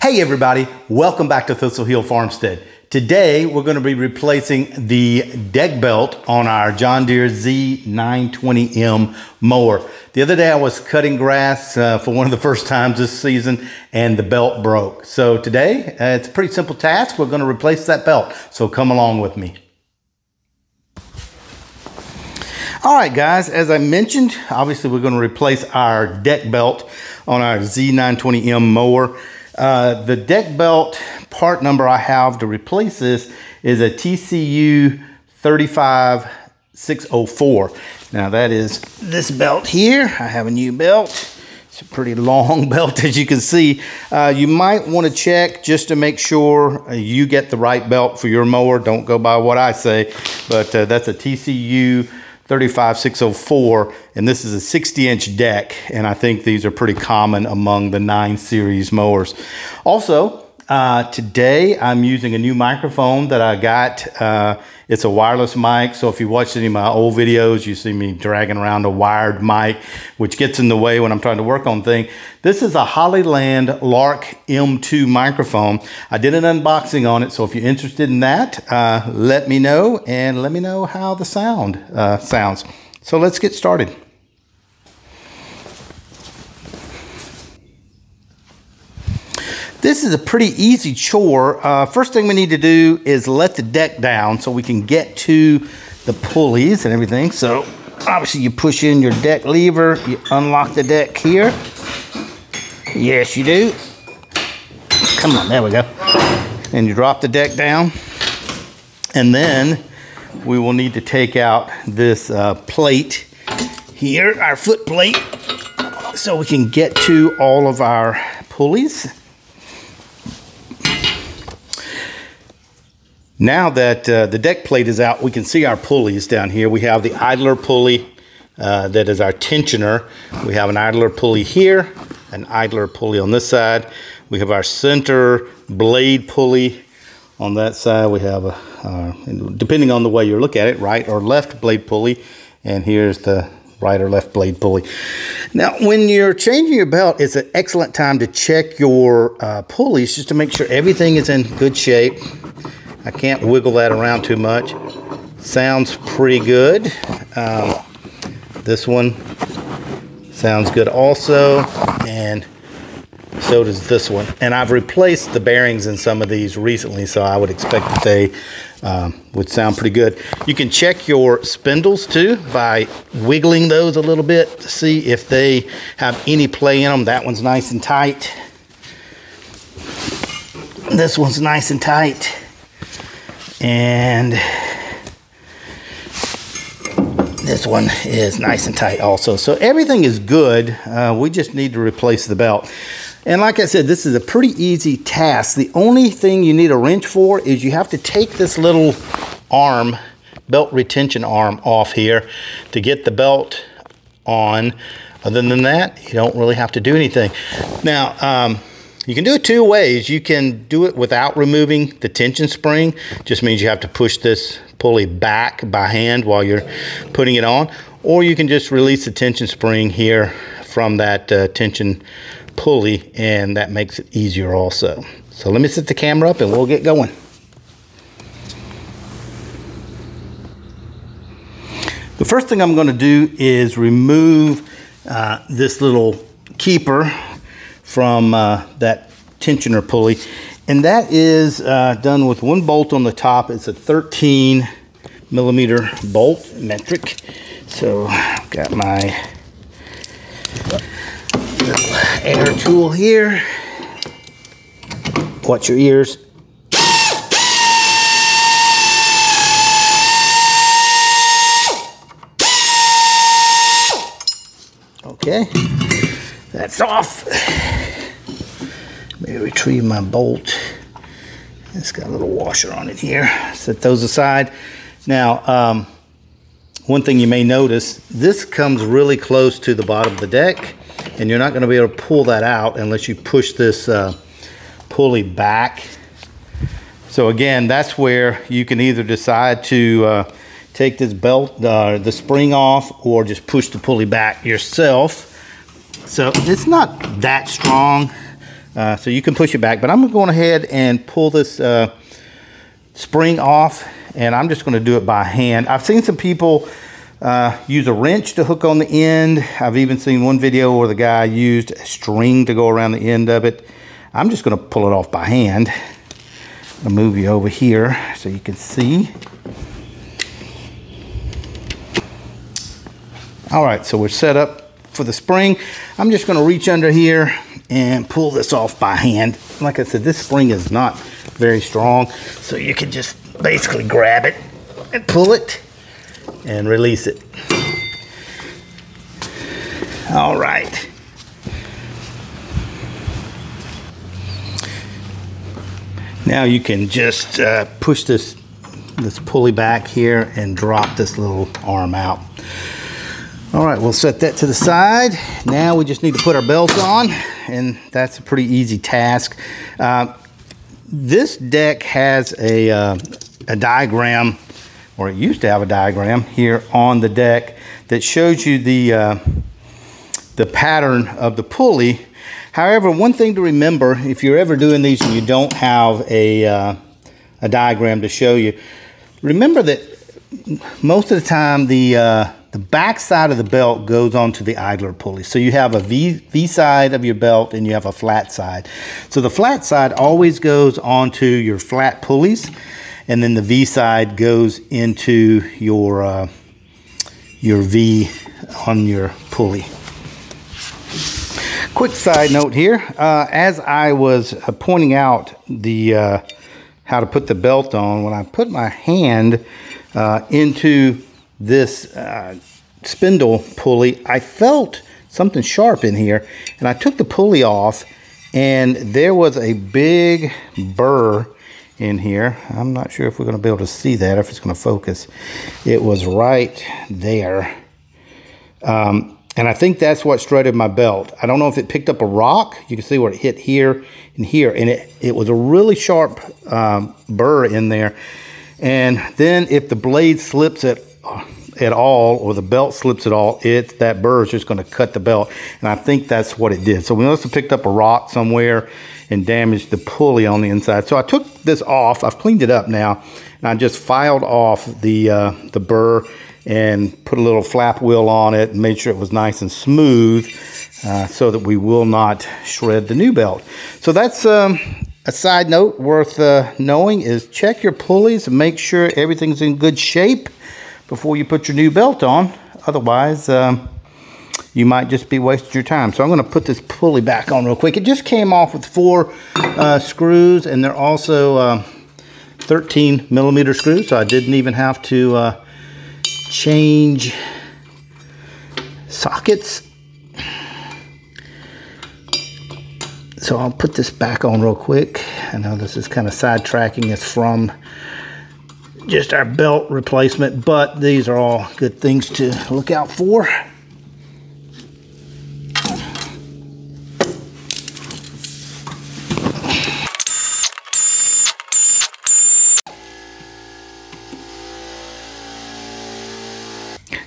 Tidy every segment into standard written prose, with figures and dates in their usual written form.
Hey everybody, welcome back to Thistle Hill Farmstead. Today we're going to be replacing the deck belt on our John Deere Z920m mower. The other day I was cutting grass for one of the first times this season and the belt broke. So today it's a pretty simple task. We're going to replace that belt. So come along with me. All right guys, as I mentioned, obviously we're going to replace our deck belt on our Z920m mower. The deck belt part number I have to replace this is a TCU 35604. Now that is this belt here. I have a new belt. It's a pretty long belt, as you can see. You might want to check just to make sure you get the right belt for your mower. Don't go by what I say, but that's a TCU 35604, and this is a 60-inch deck, and I think these are pretty common among the 9 series mowers. Also, today I'm using a new microphone that I got. It's a wireless mic, so if you watch any of my old videos, you see me dragging around a wired mic, which gets in the way when I'm trying to work on things. This is a Hollyland Lark M2 microphone. I did an unboxing on it, so if you're interested in that, let me know, and let me know how the sound sounds. So let's get started. This is a pretty easy chore. First thing we need to do is let the deck down so we can get to the pulleys and everything. So obviously you push in your deck lever, you unlock the deck here. Yes, you do. Come on, there we go. And you drop the deck down. And then we will need to take out this plate here, our foot plate, so we can get to all of our pulleys. Now that the deck plate is out, we can see our pulleys down here. We have the idler pulley that is our tensioner. We have an idler pulley here, an idler pulley on this side. We have our center blade pulley on that side. We have, depending on the way you look at it, right or left blade pulley. And here's the right or left blade pulley. Now, when you're changing your belt, it's an excellent time to check your pulleys just to make sure everything is in good shape. I can't wiggle that around too much. Sounds pretty good. This one sounds good also, and so does this one. And I've replaced the bearings in some of these recently, so I would expect that they would sound pretty good. You can check your spindles too by wiggling those a little bit to see if they have any play in them. That one's nice and tight. This one's nice and tight. And this one is nice and tight also. So everything is good. We just need to replace the belt. And like I said, this is a pretty easy task. The only thing you need a wrench for is you have to take this little arm, belt retention arm, off here to get the belt on. Other than that, you don't really have to do anything. Now, you can do it two ways. You can do it without removing the tension spring. Just means you have to push this pulley back by hand while you're putting it on. Or you can just release the tension spring here from that tension pulley, and that makes it easier also. So let me set the camera up and we'll get going. The first thing I'm going to do is remove this little keeper from that tensioner pulley, and that is done with one bolt on the top. It's a 13mm bolt, metric. So I've got my little air tool here. Watch your ears. Okay, that's off. Let me retrieve my bolt. It's got a little washer on it here. Set those aside. Now, one thing you may notice, this comes really close to the bottom of the deck, and you're not going to be able to pull that out unless you push this pulley back. So again, that's where you can either decide to take this belt, the spring off, or just push the pulley back yourself. So it's not that strong, So you can push it back, but I'm going ahead and pull this spring off, and I'm just going to do it by hand. I've seen some people use a wrench to hook on the end. I've even seen one video where the guy used a string to go around the end of it. I'm just going to pull it off by hand. I'll move you over here so you can see. All right, so we're set up for the spring. I'm just going to reach under here and pull this off by hand. Like I said, this spring is not very strong, so you can just basically grab it and pull it and release it. All right. Now you can just push this pulley back here and drop this little arm out. All right, we'll set that to the side. Now we just need to put our belt on, and that's a pretty easy task. This deck has a diagram, or it used to have a diagram here on the deck that shows you the pattern of the pulley. However, one thing to remember, if you're ever doing these and you don't have a diagram to show you, remember that most of the time the back side of the belt goes onto the idler pulley. So you have a V side of your belt and you have a flat side. So the flat side always goes onto your flat pulleys, and then the V side goes into your V on your pulley. Quick side note here, as I was pointing out the how to put the belt on, when I put my hand into this spindle pulley, I felt something sharp in here, and I took the pulley off, and there was a big burr in here. I'm not sure if we're going to be able to see that, if it's going to focus. It was right there. And I think that's what strutted my belt. I don't know if it picked up a rock. You can see where it hit here and here. And it was a really sharp burr in there. And then if the blade slips at all, or the belt slips at all, that burr is just going to cut the belt. And I think that's what it did. So we must have picked up a rock somewhere and damaged the pulley on the inside. So I took this off. I've cleaned it up now. And I just filed off the burr and put a little flap wheel on it and made sure it was nice and smooth so that we will not shred the new belt. So that's a side note worth knowing, is check your pulleys and make sure everything's in good shape before you put your new belt on. Otherwise, you might just be wasting your time. So I'm going to put this pulley back on real quick. It just came off with 4 screws, and they're also 13mm screws, so I didn't even have to change sockets. So I'll put this back on real quick. I know this is kind of sidetracking us from just our belt replacement, but these are all good things to look out for.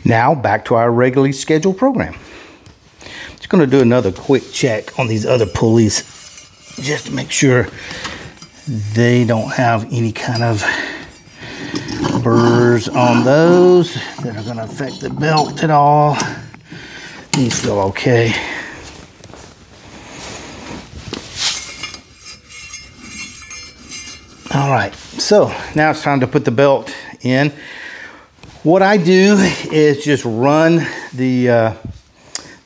Now back to our regularly scheduled program. Just going to do another quick check on these other pulleys just to make sure they don't have any kind of burrs on those that are going to affect the belt at all. These feel okay. All right, so now it's time to put the belt in. What I do is just run the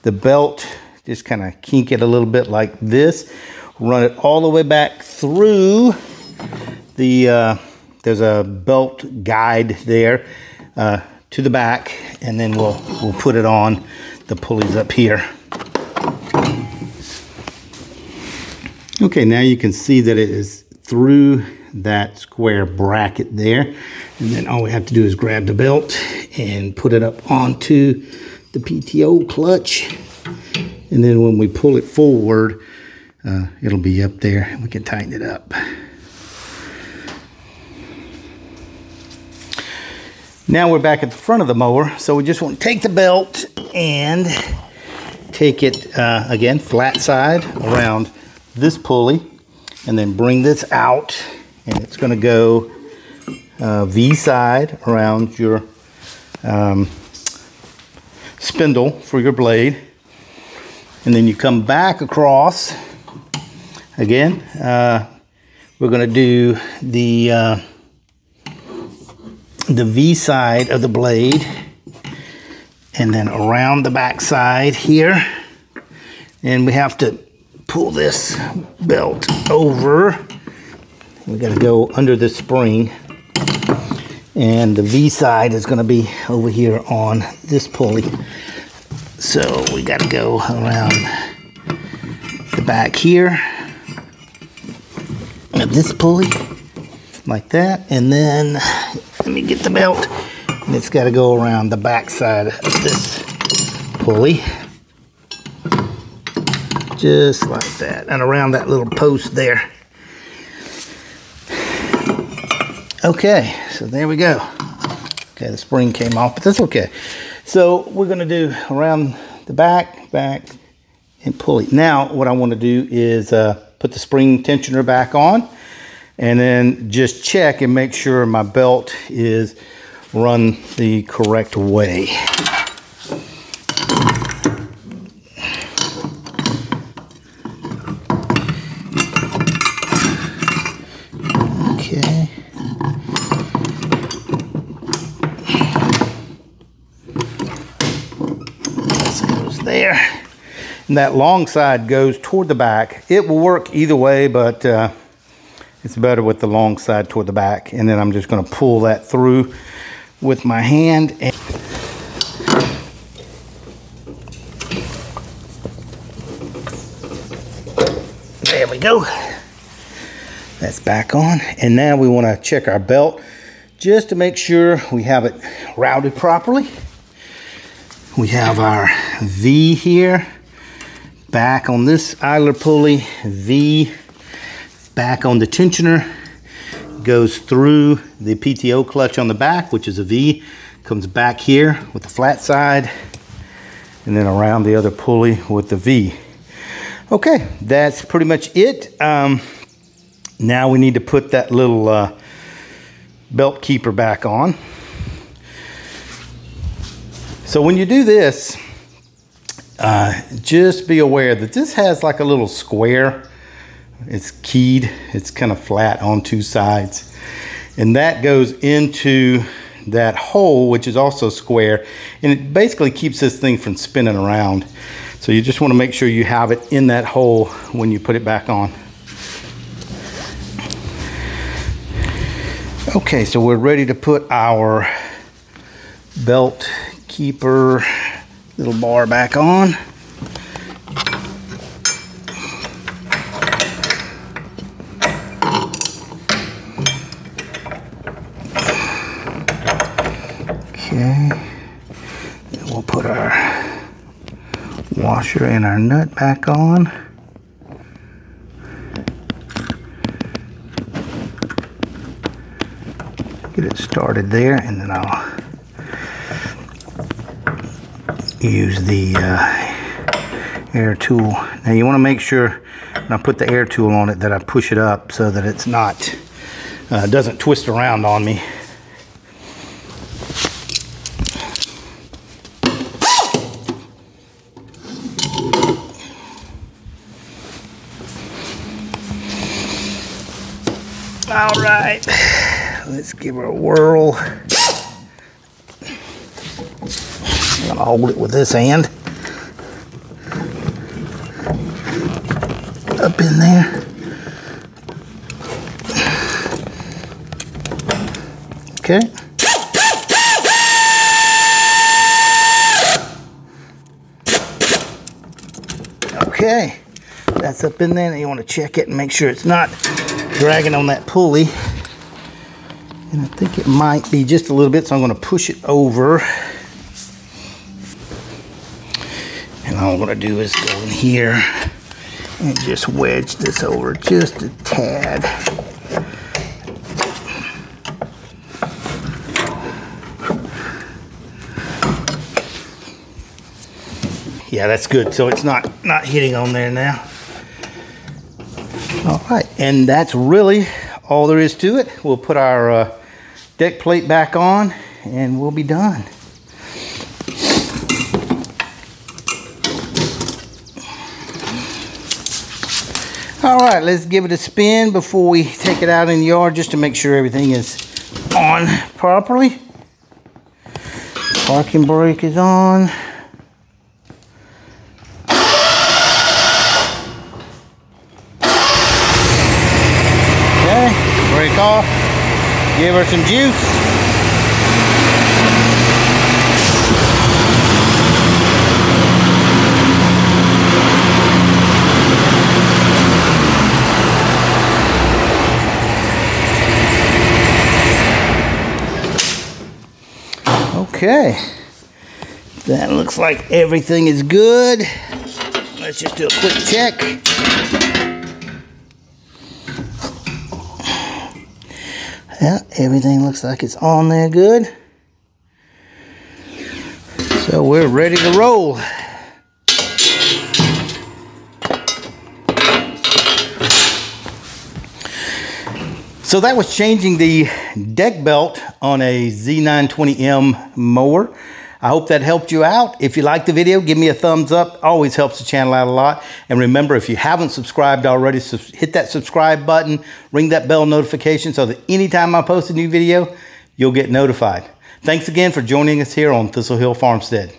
belt, just kind of kink it a little bit like this. Run it all the way back through the, there's a belt guide there to the back, and then we'll put it on the pulleys up here. Okay, now you can see that it is through that square bracket there, and then all we have to do is grab the belt and put it up onto the PTO clutch, and then when we pull it forward, it'll be up there and we can tighten it up. Now we're back at the front of the mower, so we just want to take the belt and take it again flat side around this pulley and then bring this out, and it's going to go V side around your spindle for your blade, and then you come back across again. We're going to do the V side of the blade and then around the back side here, and we have to pull this belt over. We got to go under the spring, and the V side is going to be over here on this pulley. So we got to go around the back here of this pulley like that, and then let me get the belt, and it's got to go around the back side of this pulley just like that, and around that little post there. Okay, so there we go. Okay, the spring came off, but that's okay. So we're going to do around the back, and pulley. Now what I want to do is put the spring tensioner back on, and then just check and make sure my belt is run the correct way. Okay. This goes there. And that long side goes toward the back. It will work either way, but it's better with the long side toward the back. And then I'm just going to pull that through with my hand. And there we go. That's back on. And now we want to check our belt just to make sure we have it routed properly. We have our V here. Back on this idler pulley, V back on the tensioner, goes through the PTO clutch on the back, which is a V, comes back here with the flat side, and then around the other pulley with the V. Okay, that's pretty much it. Now we need to put that little belt keeper back on. So when you do this, just be aware that this has like a little square. It's keyed. It's kind of flat on two sides. And that goes into that hole, which is also square. And it basically keeps this thing from spinning around. So you just want to make sure you have it in that hole when you put it back on. Okay, so we're ready to put our belt keeper little bar back on. Okay, then we'll put our washer and our nut back on. Get it started there, and then I'll use the air tool. Now you want to make sure when I put the air tool on it that I push it up so that it's not doesn't twist around on me. All right, let's give her a whirl. I'm gonna hold it with this hand. Up in there. Okay. Okay, that's up in there, and you want to check it and make sure it's not dragging on that pulley. And I think it might be just a little bit, so I'm going to push it over. And all I'm going to do is go in here and just wedge this over just a tad. Yeah, that's good. So it's not hitting on there now. All right, and that's really all there is to it. We'll put our deck plate back on and we'll be done. All right, let's give it a spin before we take it out in the yard just to make sure everything is on properly. Parking brake is on. Okay, brake off. Give her some juice. Okay, that looks like everything is good. Let's just do a quick check. Yeah, everything looks like it's on there good. So we're ready to roll. So that was changing the deck belt on a Z920m mower. I hope that helped you out. If you liked the video, give me a thumbs up. Always helps the channel out a lot. And remember, if you haven't subscribed already, hit that subscribe button, ring that bell notification so that anytime I post a new video, you'll get notified. Thanks again for joining us here on Thistle Hill Farmstead.